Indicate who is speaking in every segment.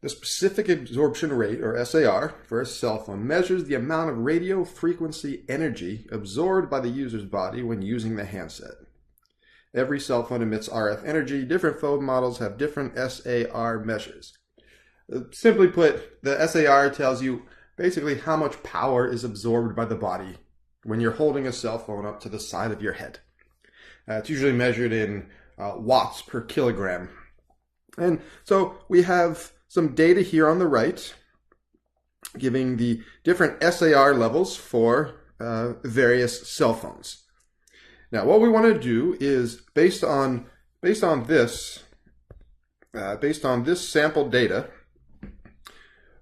Speaker 1: The specific absorption rate, or SAR, for a cell phone measures the amount of radio frequency energy absorbed by the user's body when using the handset. Every cell phone emits RF energy. Different phone models have different SAR measures. Simply put, the SAR tells you basically how much power is absorbed by the body when you're holding a cell phone up to the side of your head. It's usually measured in watts per kilogram. And so we have some data here on the right giving the different SAR levels for various cell phones. Now, what we want to do is based on this sample data,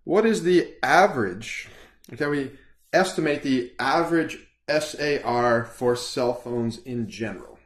Speaker 1: what is the average? Can we estimate the average SAR for cell phones in general?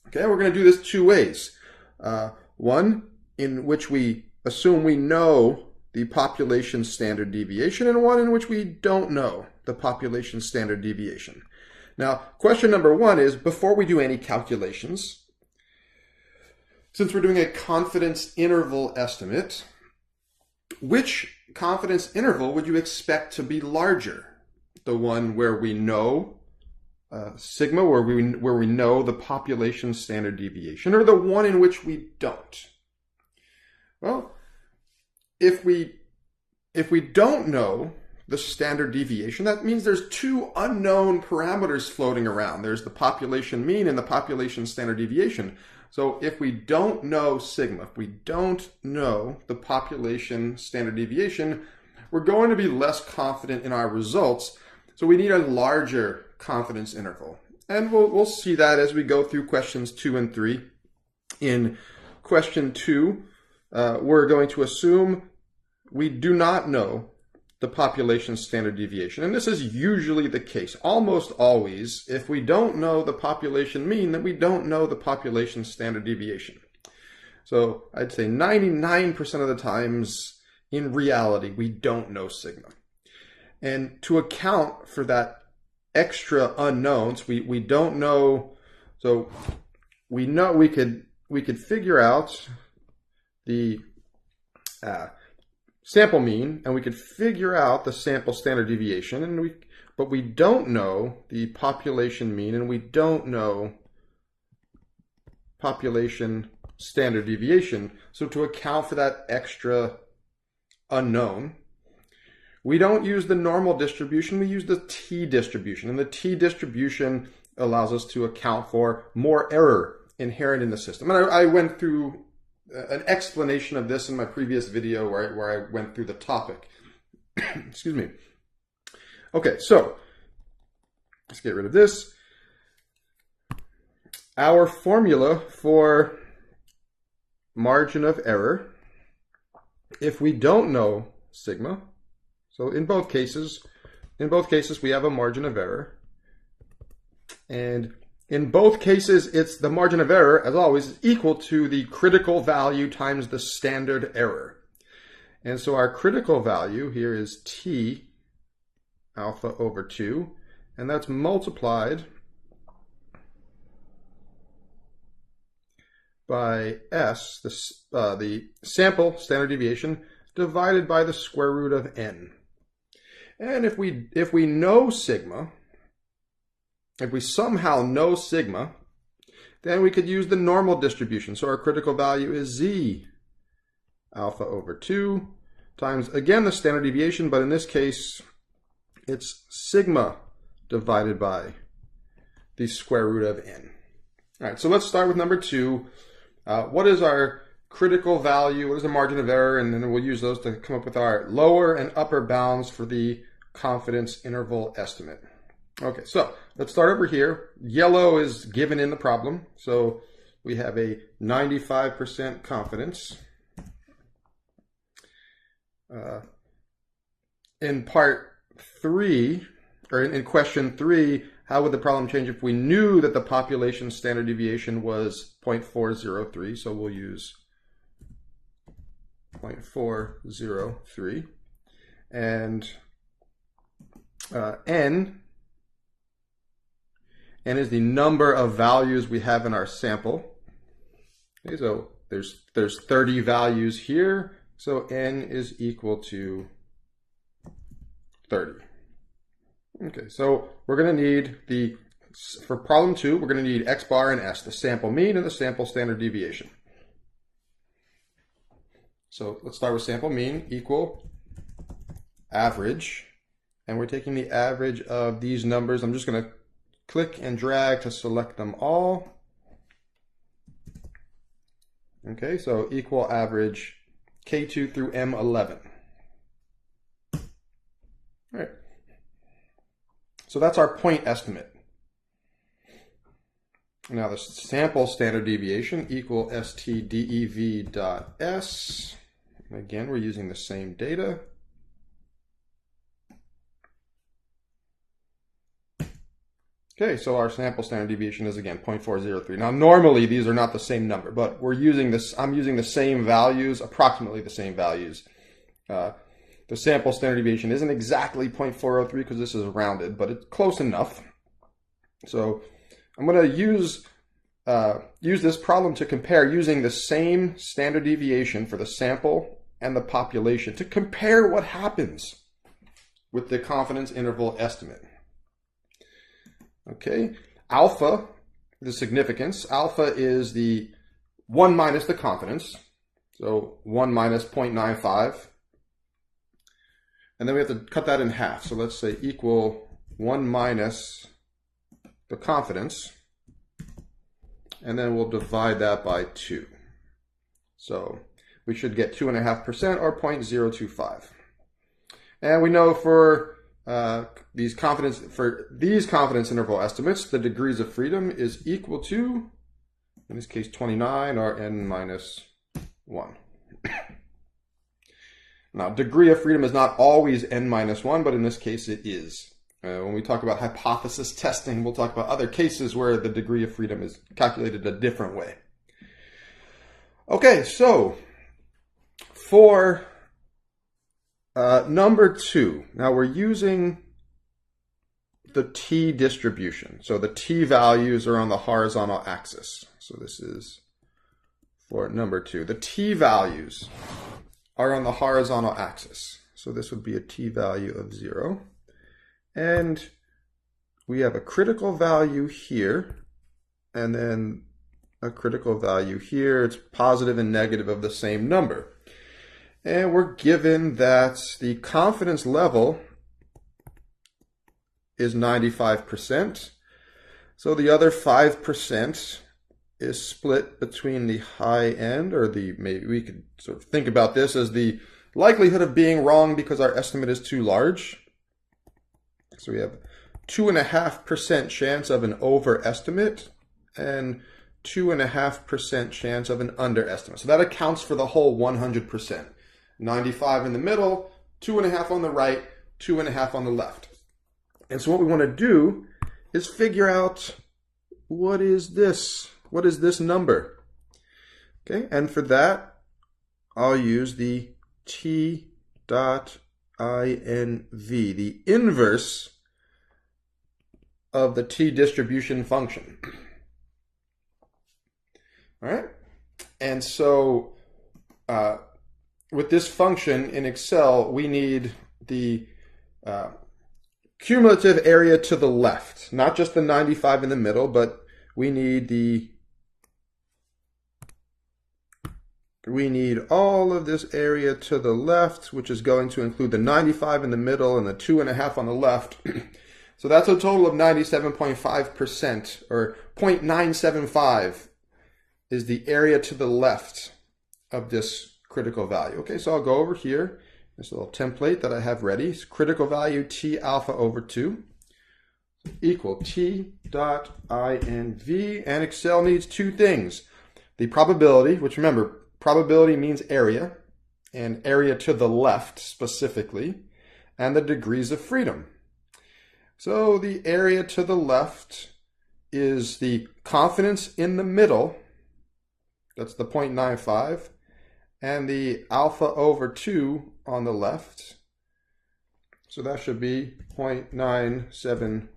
Speaker 1: Okay, we're going to do this two ways. One in which we assume we know the population standard deviation, and one in which we don't know the population standard deviation. Now, question number one is, before we do any calculations, since we're doing a confidence interval estimate, which confidence interval would you expect to be larger? The one where we know sigma, where we know the population standard deviation, or the one in which we don't? Well, if we don't know the standard deviation, that means there's two unknown parameters floating around. There's the population mean and the population standard deviation. So if we don't know sigma, if we don't know the population standard deviation, we're going to be less confident in our results. So we need a larger confidence interval. And we'll see that as we go through questions 2 and 3. In question 2, we're going to assume we do not know the population standard deviation. And this is usually the case. Almost always, if we don't know the population mean, then we don't know the population standard deviation. So I'd say 99% of the times, in reality, we don't know sigma. And to account for that extra unknowns, we don't know, so we know we could figure out the sample mean, and we could figure out the sample standard deviation, but we don't know the population mean, and we don't know population standard deviation. So to account for that extra unknown, we don't use the normal distribution, we use the t-distribution. And the t-distribution allows us to account for more error inherent in the system. And I went through an explanation of this in my previous video where I went through the topic. Excuse me. Okay, so let's get rid of this. Our formula for margin of error, if we don't know sigma, so in both cases we have a margin of error, and in both cases it's the margin of error, as always, is equal to the critical value times the standard error. And so our critical value here is t alpha over 2, and that's multiplied by s, the sample standard deviation, divided by the square root of n. And if we know sigma, if we somehow know sigma, then we could use the normal distribution. So our critical value is z alpha over 2 times, again, the standard deviation, but in this case, it's sigma divided by the square root of n. All right, so let's start with number 2. What is our critical value? What is the margin of error? And then we'll use those to come up with our lower and upper bounds for the confidence interval estimate. Okay, so let's start over here. Yellow is given in the problem. So we have a 95% confidence. In part 3, or in question 3, how would the problem change if we knew that the population standard deviation was 0.403? So we'll use 0.403. And n is the number of values we have in our sample. Okay, so there's 30 values here, So n is equal to 30. Okay, so we're going to need for problem 2, we're going to need x bar and s, the sample mean and the sample standard deviation. So let's start with sample mean equal average. And we're taking the average of these numbers. I'm just going to click and drag to select them all. Okay, so equal average K2 through M11. All right. So that's our point estimate. Now the sample standard deviation equal STDEV dot S. Again, we're using the same data. Okay, so our sample standard deviation is again 0.403. Now normally these are not the same number, but we're using this, I'm using the same values, approximately the same values. The sample standard deviation isn't exactly 0.403 because this is rounded, but it's close enough. So I'm going to use this problem to compare using the same standard deviation for the sample and the population to compare what happens with the confidence interval estimate. Okay, alpha, the significance. Alpha is the 1 minus the confidence. So 1 minus 0.95. And then we have to cut that in half. So let's say equal 1 minus the confidence. And then we'll divide that by 2. So we should get 2.5% or 0.025. And we know for these confidence interval estimates, the degrees of freedom is equal to, in this case, 29 or n minus 1. Now, degree of freedom is not always n minus 1, but in this case it is. When we talk about hypothesis testing, we'll talk about other cases where the degree of freedom is calculated a different way. Okay, so for number 2, now we're using the t distribution. So the t values are on the horizontal axis. So this is for number 2. The t values are on the horizontal axis. So this would be a t value of 0. And we have a critical value here, and then a critical value here. It's positive and negative of the same number. And we're given that the confidence level is 95%. So the other 5% is split between the high end, or maybe we could sort of think about this as the likelihood of being wrong because our estimate is too large. So we have 2.5% chance of an overestimate and 2.5% chance of an underestimate. So that accounts for the whole 100%. 95 in the middle, 2.5 on the right, 2.5 on the left. And so what we want to do is figure out what is this? What is this number? Okay, and for that, I'll use the t dot inv, the inverse of the t distribution function. All right, and so with this function in Excel, we need the cumulative area to the left, not just the 95 in the middle, but we need all of this area to the left, which is going to include the 95 in the middle and the 2.5 on the left. So that's a total of 97.5%, or 0.975 is the area to the left of this critical value. Okay, so I'll go over here, this little template that I have ready. It's critical value T alpha over 2 equal T dot INV, and Excel needs two things. The probability, which remember, probability means area, and area to the left specifically, and the degrees of freedom. So the area to the left is the confidence in the middle, that's the 0.95, and the alpha over 2 on the left, so that should be 0.975.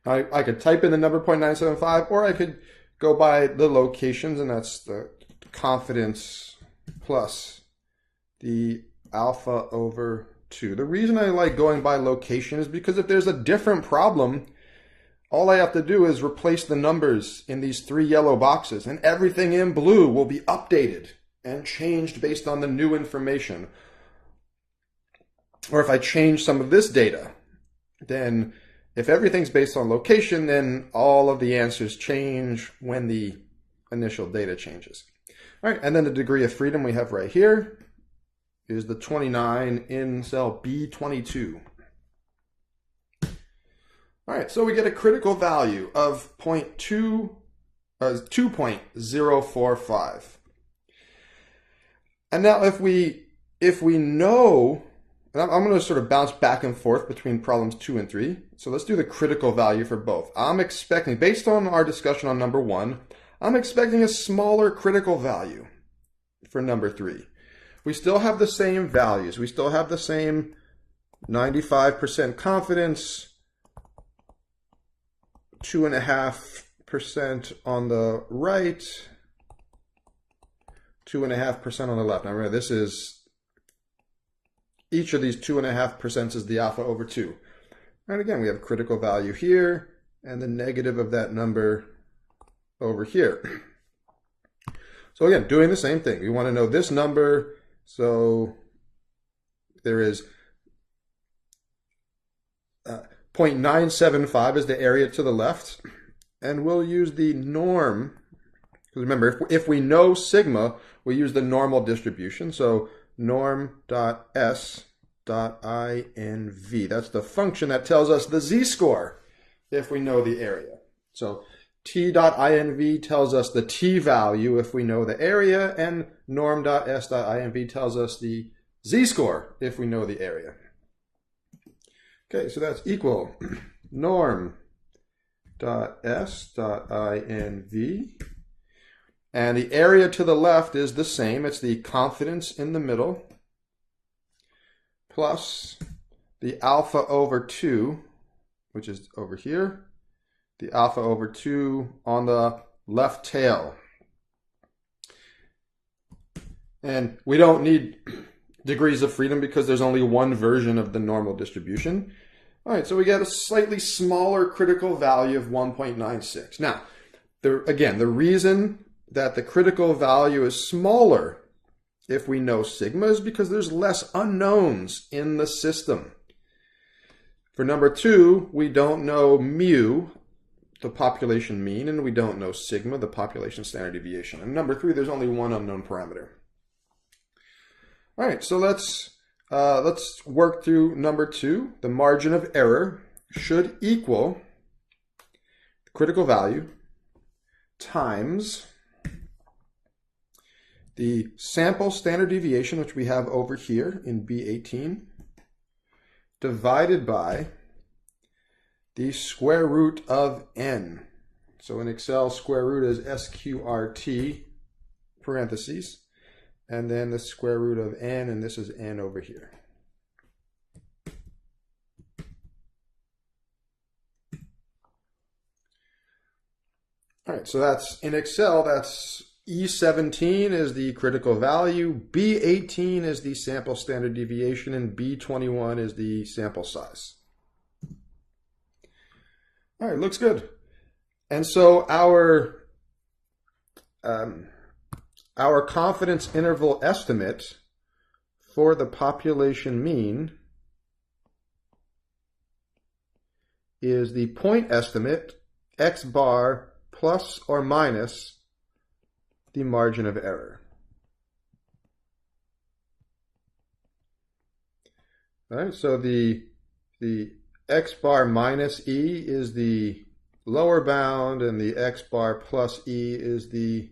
Speaker 1: Now I could type in the number 0.975, or I could go by the locations, and that's the confidence plus the alpha over 2. The reason I like going by location is because if there's a different problem, all I have to do is replace the numbers in these 3 yellow boxes, and everything in blue will be updated and changed based on the new information. Or if I change some of this data, then if everything's based on location, then all of the answers change when the initial data changes. All right, and then the degree of freedom we have right here is the 29 in cell B22. All right, so we get a critical value of 2.045. And now if we know, and I'm going to sort of bounce back and forth between problems 2 and 3. So let's do the critical value for both. I'm expecting, based on our discussion on number 1, I'm expecting a smaller critical value for number 3. We still have the same values. We still have the same 95% confidence, 2.5% on the right, 2.5% on the left. Now remember, this is, each of these 2.5% is the alpha over 2. And again, we have critical value here and the negative of that number over here. So again, doing the same thing. We want to know this number. So there is 0.975 is the area to the left. And we'll use the norm. Because remember, if we know sigma, we use the normal distribution. So norm.s.inv. That's the function that tells us the z-score if we know the area. So t.inv tells us the t-value if we know the area, and norm.s.inv tells us the z-score if we know the area. Okay, so that's equal norm.s.inv. And the area to the left is the same. It's the confidence in the middle plus the alpha over 2, which is over here, the alpha over 2 on the left tail. And we don't need degrees of freedom because there's only one version of the normal distribution. All right, so we get a slightly smaller critical value of 1.96. Now, again, the reason that the critical value is smaller if we know sigma is because there's less unknowns in the system. For number 2, we don't know mu, the population mean, and we don't know sigma, the population standard deviation. And number 3, there's only one unknown parameter. All right, so let's work through number 2. The margin of error should equal the critical value times the sample standard deviation, which we have over here in B18, divided by the square root of n. So in Excel, square root is SQRT, parentheses, and then the square root of n, and this is n over here. All right, so that's, in Excel, that's E17 is the critical value, B18 is the sample standard deviation, and B21 is the sample size. All right, looks good. And so our confidence interval estimate for the population mean is the point estimate, x bar plus or minus the margin of error. All right, so the x bar minus e is the lower bound, and the x bar plus e is the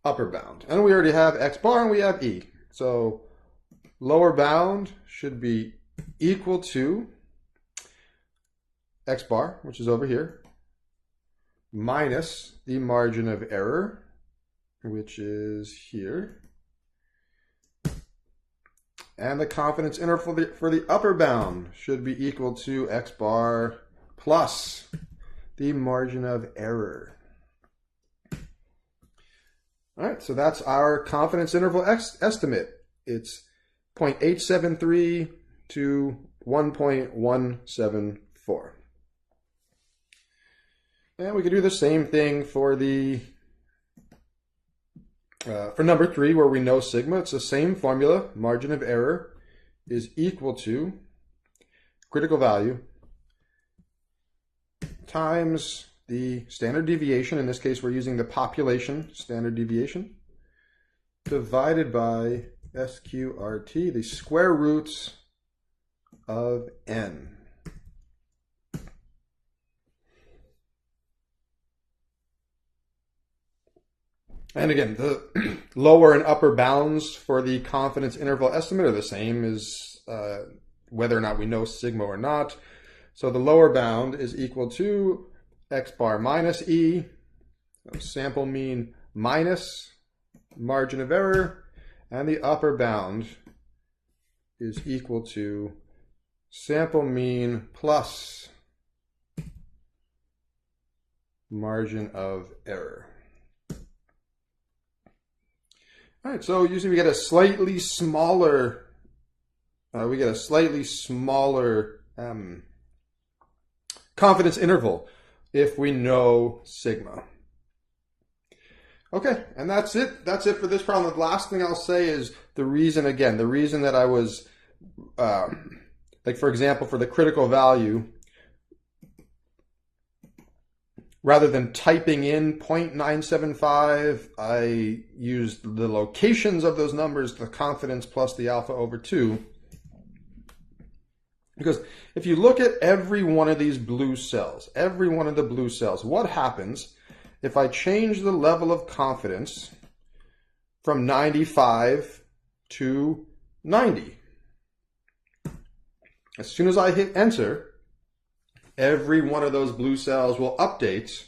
Speaker 1: upper bound. And we already have x bar and we have e. So lower bound should be equal to x bar, which is over here, minus the margin of error, which is here. And the confidence interval for the upper bound should be equal to x bar plus the margin of error. All right, so that's our confidence interval estimate. It's 0.873 to 1.174. And we could do the same thing for the for number 3, where we know sigma. It's the same formula. Margin of error is equal to critical value times the standard deviation. In this case, we're using the population standard deviation, divided by SQRT, the square roots of n. And again, the lower and upper bounds for the confidence interval estimate are the same as whether or not we know sigma or not. So the lower bound is equal to x bar minus e, sample mean minus margin of error, and the upper bound is equal to sample mean plus margin of error. All right, so usually we get a slightly smaller, confidence interval if we know sigma. Okay, and that's it. That's it for this problem. The last thing I'll say is the reason that I was, like for example, for the critical value, rather than typing in 0.975, I used the locations of those numbers, the confidence plus the alpha over 2. Because if you look at every one of these blue cells, what happens if I change the level of confidence from 95 to 90? As soon as I hit enter, every one of those blue cells will update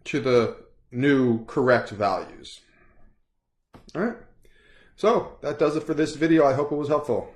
Speaker 1: to the new correct values. All right. So that does it for this video. I hope it was helpful.